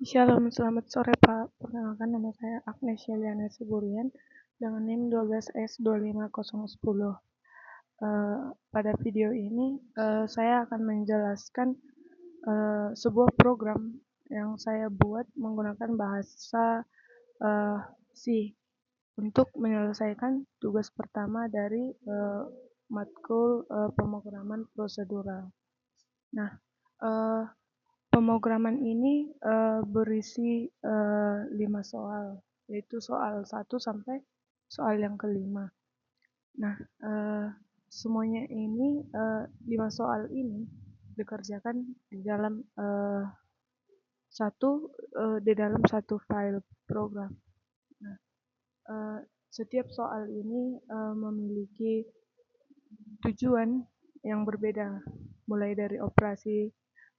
Shalom, selamat sore Pak. Perkenalkan nama saya Agnes Yeliana Siburian dengan NIM 12S25010. Pada video ini saya akan menjelaskan sebuah program yang saya buat menggunakan bahasa C untuk menyelesaikan tugas pertama dari matkul pemrograman prosedural. Nah, pemrograman ini berisi 5 soal, yaitu soal 1 sampai soal yang kelima. Nah, semuanya ini 5 soal ini dikerjakan di dalam satu file program. Nah, setiap soal ini memiliki tujuan yang berbeda, mulai dari operasi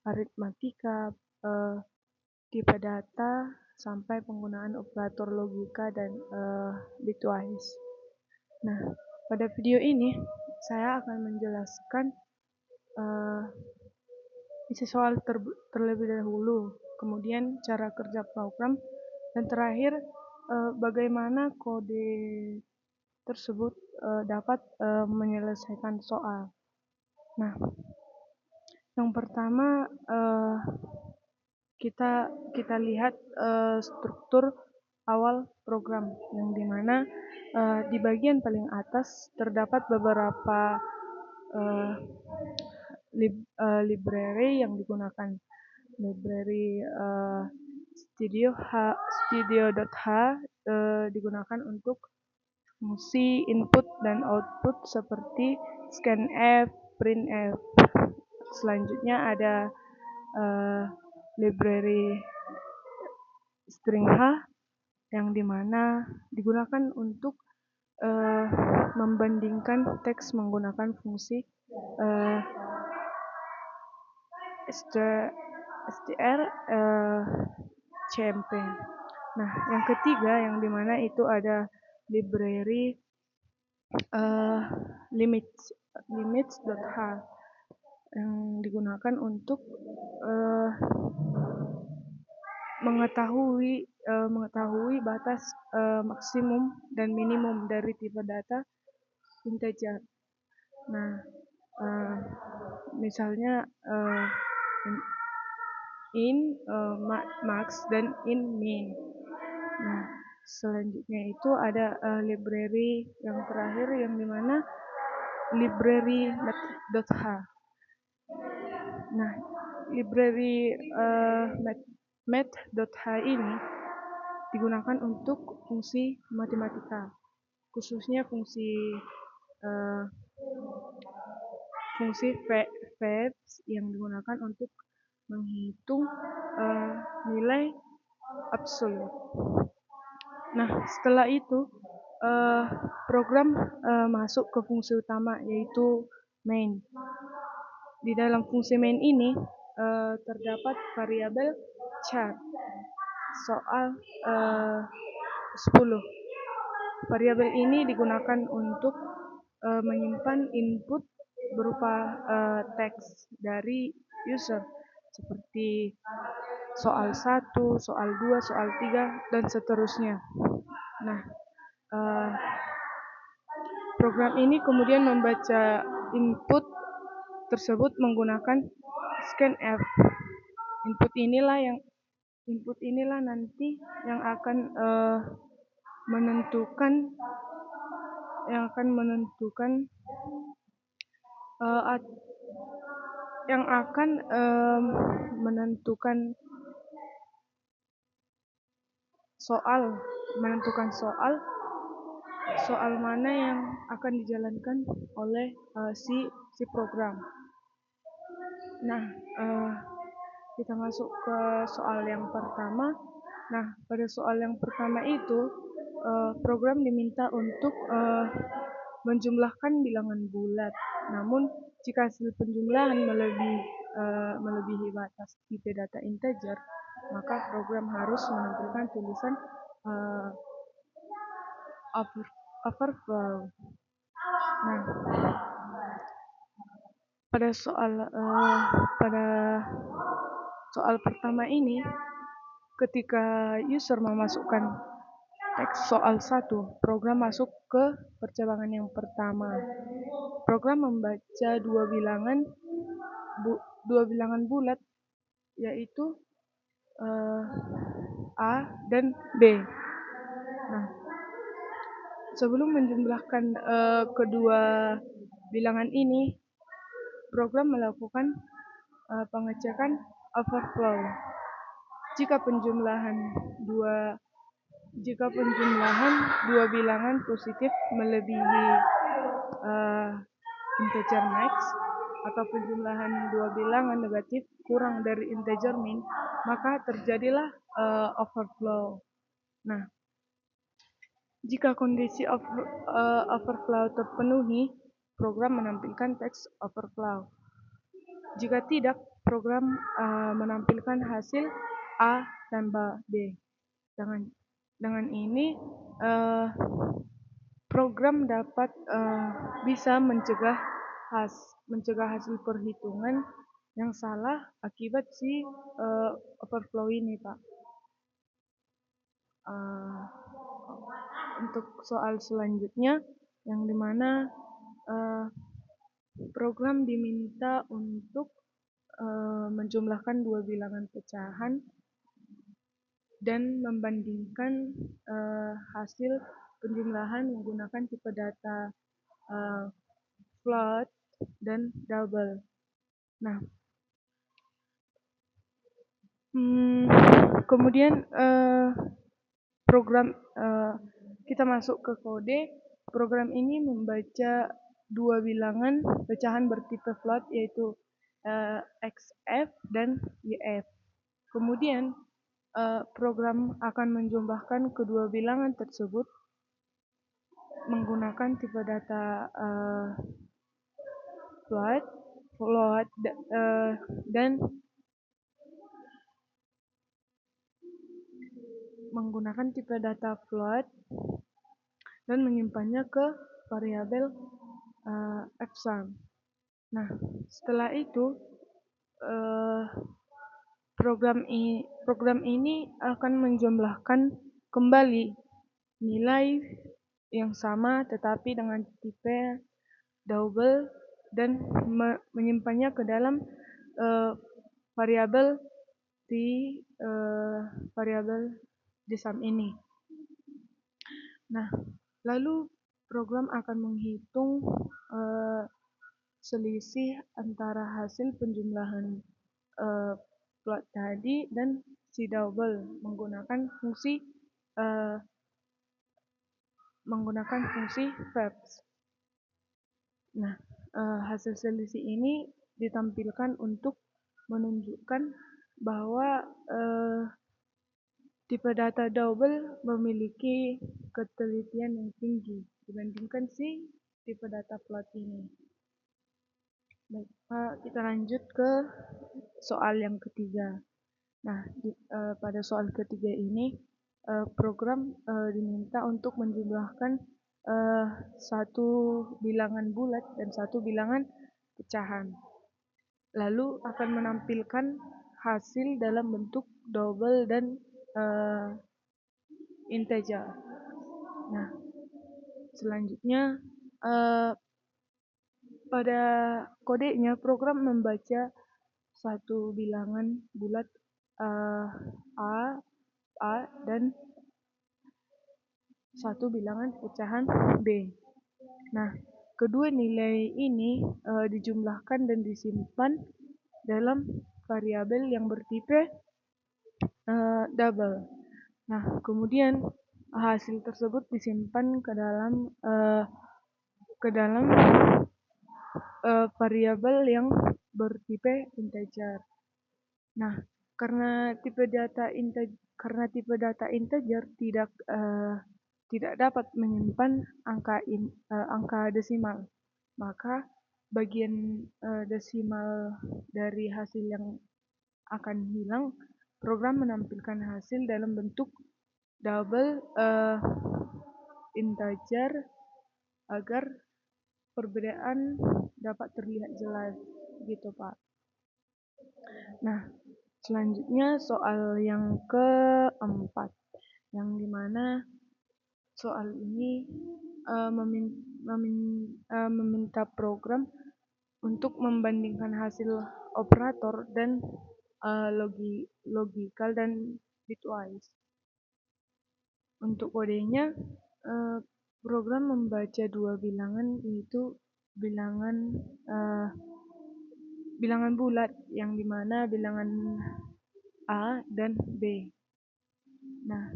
aritmatika, tipe data, sampai penggunaan operator logika dan bitwise. Nah, pada video ini saya akan menjelaskan isi soal terlebih dahulu, kemudian cara kerja program, dan terakhir bagaimana kode tersebut dapat menyelesaikan soal. Nah, yang pertama kita lihat struktur awal program, yang dimana di bagian paling atas terdapat beberapa library yang digunakan. Library studio.h digunakan untuk fungsi input dan output seperti scanf, printf. Selanjutnya ada library string h yang dimana digunakan untuk membandingkan teks menggunakan fungsi str cmp. Nah, yang ketiga yang dimana itu ada library limits.h yang digunakan untuk mengetahui batas maksimum dan minimum dari tipe data integer. Nah, misalnya in max dan in min. Nah, selanjutnya itu ada library yang terakhir yang dimana library math.h. Nah, library math.h ini digunakan untuk fungsi matematika, khususnya fungsi verbs yang digunakan untuk menghitung nilai absolut. Nah, setelah itu program masuk ke fungsi utama, yaitu main. Di dalam fungsi main ini terdapat variabel char soal 10. Variabel ini digunakan untuk menyimpan input berupa teks dari user seperti soal 1, soal 2, soal 3, dan seterusnya. Nah, program ini kemudian membaca input tersebut menggunakan scanf. Input inilah nanti yang akan menentukan soal mana yang akan dijalankan oleh si program. Nah, kita masuk ke soal yang pertama. Nah, pada soal yang pertama itu program diminta untuk menjumlahkan bilangan bulat. Namun jika hasil penjumlahan melebihi batas tipe data integer, maka program harus menampilkan tulisan overflow. Nah, pada soal pertama ini ketika user memasukkan teks soal 1, program masuk ke percabangan yang pertama. Program membaca dua bilangan bulat, yaitu A dan B. Nah, sebelum menjumlahkan kedua bilangan ini, program melakukan pengecekan overflow. Jika penjumlahan dua bilangan positif melebihi integer max, atau penjumlahan dua bilangan negatif kurang dari integer min, maka terjadilah overflow. Nah, jika kondisi overflow terpenuhi, program menampilkan teks overflow. Jika tidak, program menampilkan hasil A tambah B. Dengan ini, program dapat bisa mencegah hasil perhitungan yang salah akibat si overflow ini, Pak. Untuk soal selanjutnya, yang dimana program diminta untuk menjumlahkan dua bilangan pecahan dan membandingkan hasil penjumlahan menggunakan tipe data float dan double. Nah, kemudian program kita masuk ke kode. Program ini membaca dua bilangan pecahan bertipe float, yaitu XF dan YF. Kemudian program akan menjumlahkan kedua bilangan tersebut menggunakan tipe data float dan menggunakan tipe data float dan menyimpannya ke variabel fsum. Nah, setelah itu program ini akan menjumlahkan kembali nilai yang sama tetapi dengan tipe double dan menyimpannya ke dalam variabel di sum ini. Nah, lalu program akan menghitung selisih antara hasil penjumlahan float tadi dan si double menggunakan fungsi verbs. Nah, hasil selisih ini ditampilkan untuk menunjukkan bahwa tipe data double memiliki ketelitian yang tinggi dibandingkan si tipe data float ini. Baik, kita lanjut ke soal yang ketiga. Nah, pada soal ketiga ini program diminta untuk menjumlahkan satu bilangan bulat dan satu bilangan pecahan. Lalu akan menampilkan hasil dalam bentuk double dan integer. Nah, selanjutnya pada kodenya program membaca satu bilangan bulat A dan satu bilangan pecahan B. Nah, kedua nilai ini dijumlahkan dan disimpan dalam variabel yang bertipe double. Nah, kemudian hasil tersebut disimpan ke dalam variabel yang bertipe integer. Nah, karena tipe data integer tidak dapat menyimpan angka desimal, maka bagian desimal dari hasil yang akan hilang, program menampilkan hasil dalam bentuk double integer agar perbedaan dapat terlihat jelas, gitu Pak. Nah, Selanjutnya soal yang keempat, yang dimana soal ini meminta program untuk membandingkan hasil operator dan logikal dan bitwise. Untuk kodenya, program membaca dua bilangan, yaitu bilangan bulat, yang dimana bilangan A dan B. Nah,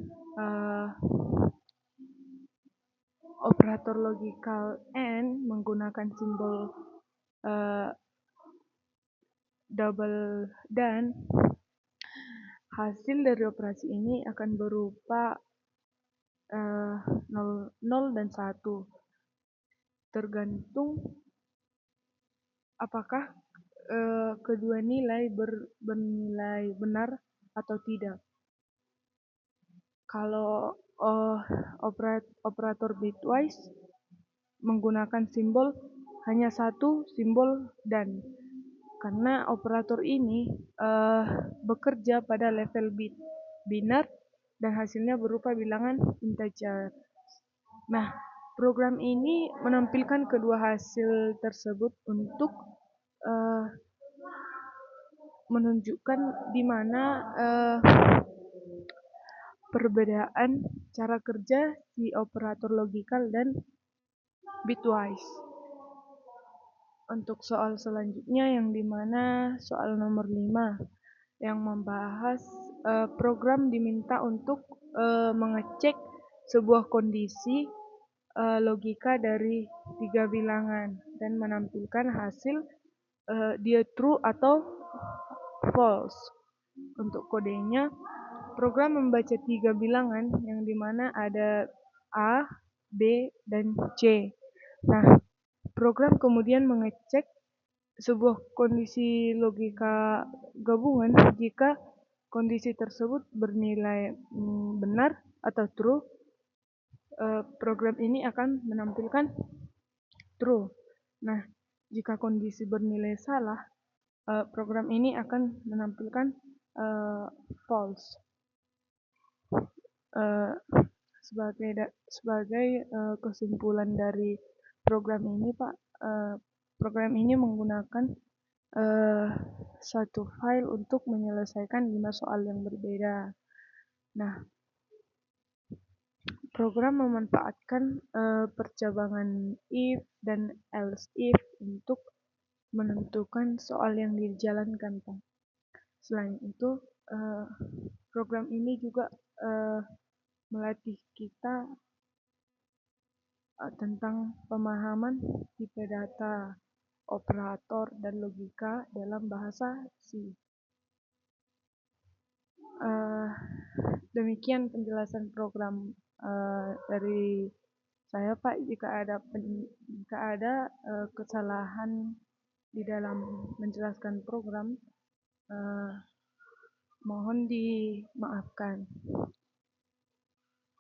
operator logikal AND menggunakan simbol double dan hasil dari operasi ini akan berupa 0 dan 1, tergantung apakah kedua nilai bernilai benar atau tidak. Kalau operator bitwise menggunakan simbol hanya satu simbol dan, karena operator ini bekerja pada level bit binar dan hasilnya berupa bilangan integer. Nah, program ini menampilkan kedua hasil tersebut untuk menunjukkan di mana perbedaan cara kerja si operator logikal dan bitwise. Untuk soal selanjutnya yang dimana soal nomor 5 yang membahas program diminta untuk mengecek sebuah kondisi logika dari 3 bilangan dan menampilkan hasil dia true atau false. Untuk kodenya, program membaca 3 bilangan yang dimana ada A, B, dan C. Nah, program kemudian mengecek sebuah kondisi logika gabungan. Jika kondisi tersebut bernilai benar atau true, program ini akan menampilkan true. Nah, jika kondisi bernilai salah, program ini akan menampilkan false. Sebagai kesimpulan dari program ini, Pak, program ini menggunakan satu file untuk menyelesaikan 5 soal yang berbeda. Nah, program memanfaatkan percabangan if dan else if untuk menentukan soal yang dijalankan, Pak. Selain itu, program ini juga melatih kita tentang pemahaman tipe data, operator, dan logika dalam bahasa C. Demikian penjelasan program dari saya, Pak. Jika ada kesalahan di dalam menjelaskan program, mohon dimaafkan.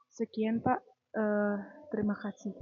Sekian, Pak. Terima kasih.